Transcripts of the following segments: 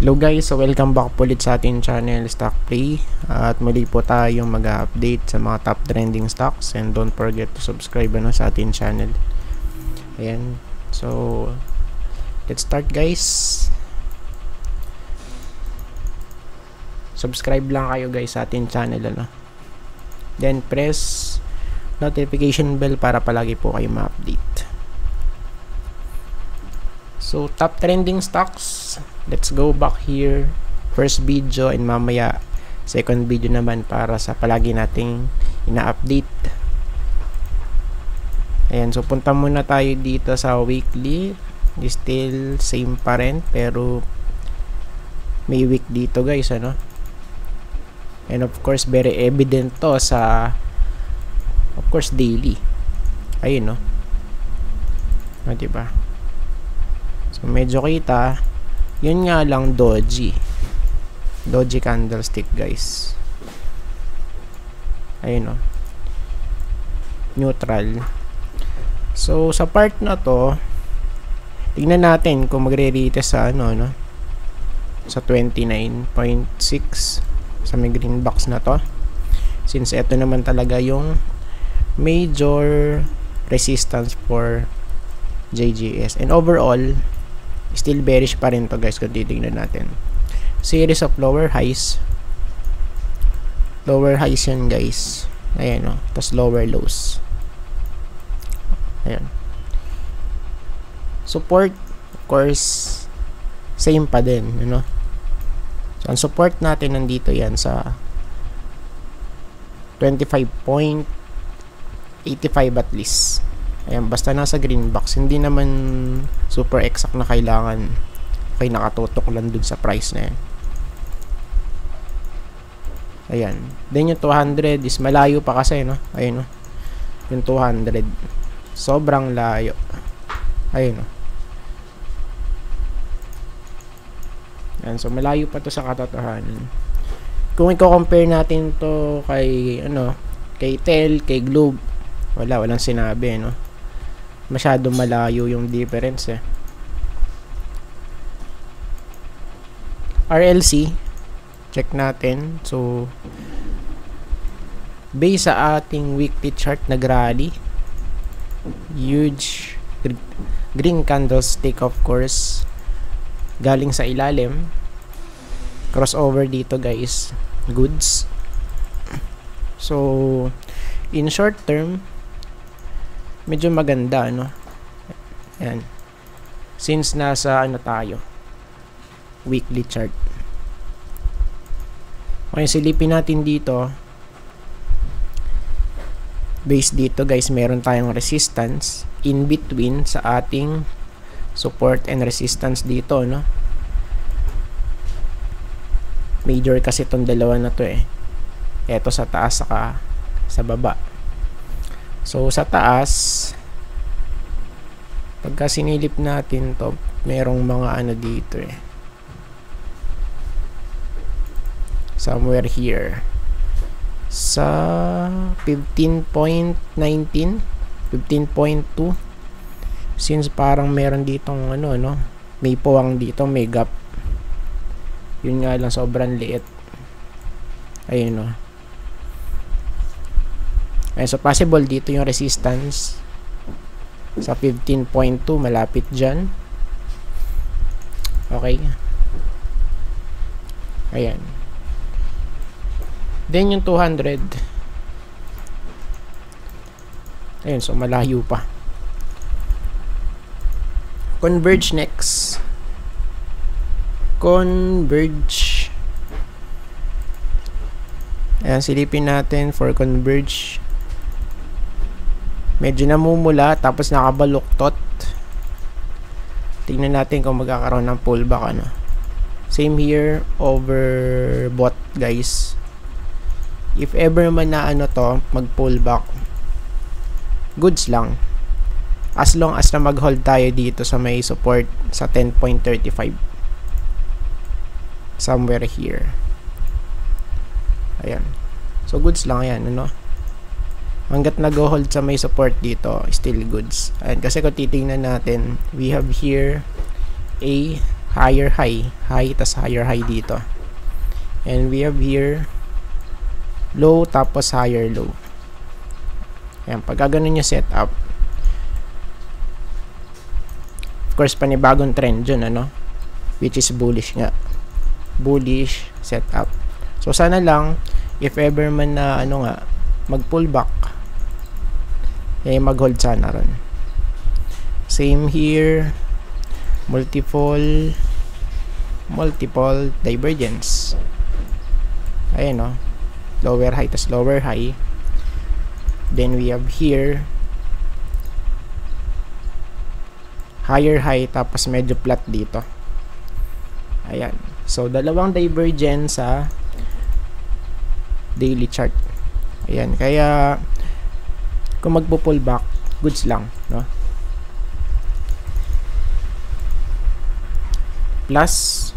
Hello guys, so welcome back po ulit sa ating channel Stock Play. At muli po tayong mag-update sa mga top trending stocks, and don't forget to subscribe sa ating channel. Ayan, so let's start guys. Subscribe lang kayo guys sa ating channel, then press notification bell para palagi po kayo ma-update. So top trending stocks, let's go back here, first video, and mamaya second video naman para sa palagi nating ina-update. Ayan, so punta muna tayo dito sa weekly. Still same pa rin, pero may week dito guys, and of course very evident to sa of course daily. Ayun, diba? So medyo kita. Yun nga lang, doji candlestick guys. Ayun, neutral. So sa part na to, tignan natin kung magre-retest sa sa 29.6 sa may green box na to, since ito naman talaga yung major resistance for JGS. And overall still bearish pa rin to guys kung titignan natin. Series of lower highs yan guys. Ayan, tas lower lows. Ayan. Support of course same pa din, So ang support natin nandito yan sa 25.85 at least. Ayan, basta nasa green box, hindi naman super exact na kailangan. Okay, nakatutok lang dun sa price na yan. Ayan. Then yung 200 is malayo pa kasi, Ayun, yung 200. Sobrang layo. Ayun, Ayan, so malayo pa to sa katotohanan. Kung i-compare natin to kay, kay TEL, kay Globe, walang sinabi, masyado malayo yung difference, RLC, check natin. So base sa ating weekly chart, nag-rally, huge green candlestick of course, galing sa ilalim, crossover dito guys, goods. So in short term medyo maganda, Ayan. Since nasa tayo, weekly chart. Okay, silipin natin dito. Base dito guys, meron tayong resistance in between sa ating support and resistance dito, Major kasi itong dalawa na to, Ito sa taas saka sa baba. So sa taas, pagka sinilip natin to, merong mga dito, somewhere here sa 15.19, 15.2, since parang meron ditong may puwang dito, may gap. Yun nga lang, sobrang liit. Ayun, so possible dito yung resistance sa 15.2, malapit dyan. Okay, ayan. Then yung 200, ayun, so malayo pa. Converge next. Converge. Ayan, silipin natin for Converge. Medyo namumula, tapos nakabaluktot. Tingnan natin kung magkakaroon ng pullback, Same here, overbought guys. If ever man na to, mag-pullback, goods lang. As long as na mag-hold tayo dito sa may support sa 10.35. Somewhere here. Ayan. So goods lang yan, hanggat nag-hold sa may support dito, still goods. And kasi kung titingnan natin, we have here a higher high, tas higher high dito. And we have here low tapos higher low. Ayan, pag ganun yung setup, of course panibagong trend yun, ano, which is bullish nga, bullish setup. So sana lang if ever man na ano nga mag pullback, eh mag hold sana ron. Same here, multiple divergence. Ayan, no, lower high tas lower high. Then we have here higher high tapos medyo flat dito. Ayan, so dalawang divergence sa daily chart. Ayan, kaya kung magpo-pullback, goods lang, no? Plus,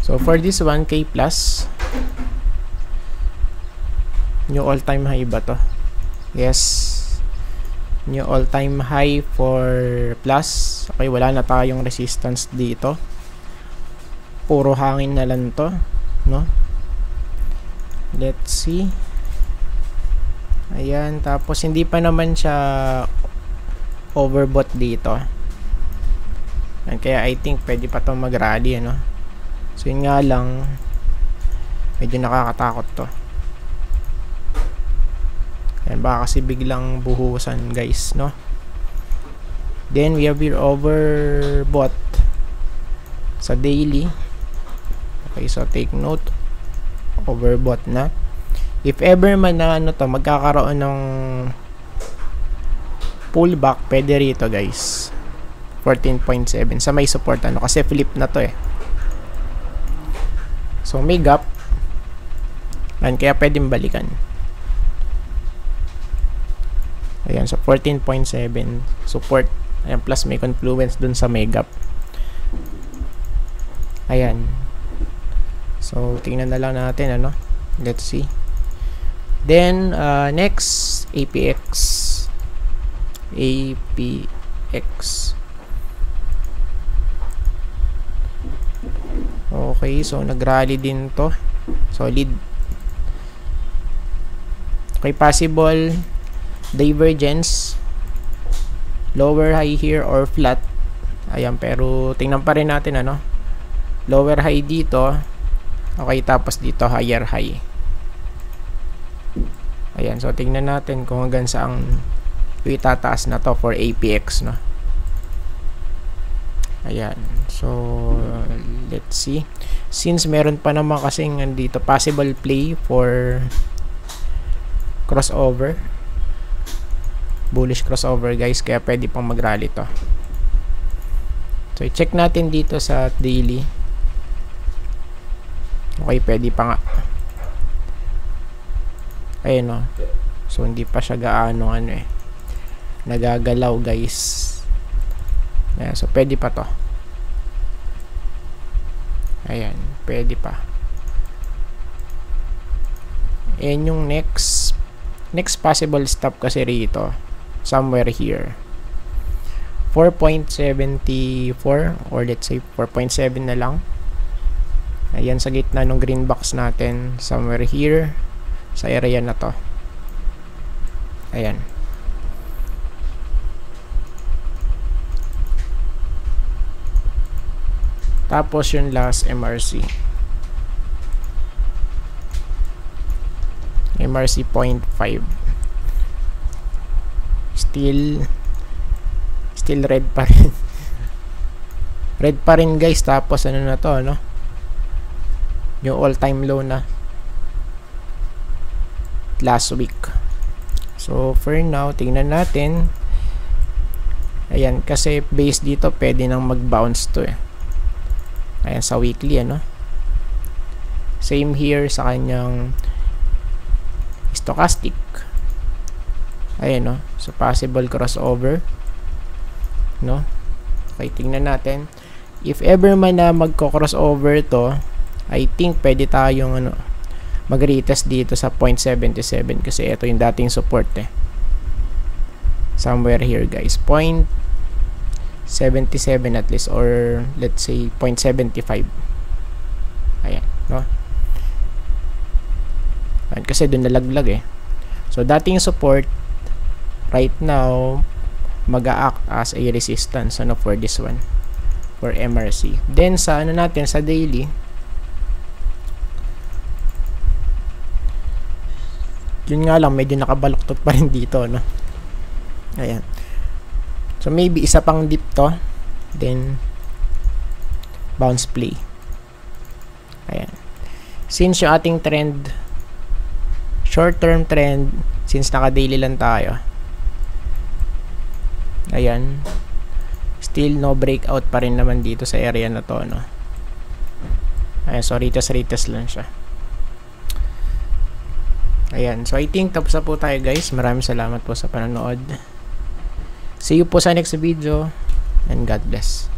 so for this 1K plus, new all-time high ba to? Yes, new all-time high for plus. Okay, wala na tayong resistance dito, puro hangin na lang to, no? Let's see. Ayan, tapos hindi pa naman siya overbought dito. And kaya I think pwede pa itong mag-rally, ano? So yun nga lang, medyo nakakatakot to. Ayan, baka kasi biglang buhusan, guys, no? Then we have here overbought sa daily. Okay, so take note, overbought na. If ever man na ano to, magkakaroon ng pullback, pwede rito, guys. 14.7 sa may support, ano, kasi flip na to eh. So may gap, and kaya pwedeng balikan. Ayan, so 14.7 support. Ayan, plus may confluence dun sa may gap. Ayan, so tingnan na lang natin, ano. Let's see. Then next, APX. Okay, so nag-rally din to. Solid. Okay, possible divergence, lower high here or flat. Ayan, pero tingnan pa rin natin, ano. Lower high dito. Okay, tapos dito higher high. Ayan, so tingnan natin kung hanggang saan itataas na to for APX, no. Ayan, so let's see. Since meron pa naman kasing dito possible play for crossover, bullish crossover, guys, kaya pwede pang mag-rally to. So i-check natin dito sa daily. Okay, pwede pa nga. Ayun, no. So hindi pa siya gaano ano eh, nagagalaw, guys. Ayan, so pwede pa to. Ayan, pwede pa. And yung next possible stop kasi rito, somewhere here, 4.74 or let's say 4.7 na lang. Ayan, sa gitna ng green box natin, somewhere here sa area na to. Ayan. Tapos yung last MRC 0.5. Still red pa rin. Red pa rin, guys. Tapos ano na to, no? Yung all time low na last week. So for now, tingnan natin. Ayan, kasi base dito pwede nang mag-bounce to eh. Ayan, sa weekly, ano. Same here sa kanyang stochastic. Ayan, no. So possible crossover, no. Okay, tingnan natin. If ever man na magko-crossover to, I think pwede tayong ano, mag-retest dito sa 0.77 kasi ito yung dating support eh. Somewhere here, guys. 0.77 77 at least, or let's say 0.75. Ayan, no? Ayan, kasi doon nalaglag eh. So dating support, right now mag-a-act as a resistance ano for this one, for MRC. Then sa ano natin, sa daily, yun nga lang, medyo nakabaluktot pa rin dito, no? Ayan. So maybe isa pang dip to, then bounce play. Ayan. Since yung ating trend, short term trend, since naka daily lang tayo, ayan, still no breakout pa rin naman dito sa area na to, no? Ayan, so retest lang siya. Ayan, so I think tapos na po tayo guys. Maraming salamat po sa panonood. See you po sa next video, and God bless.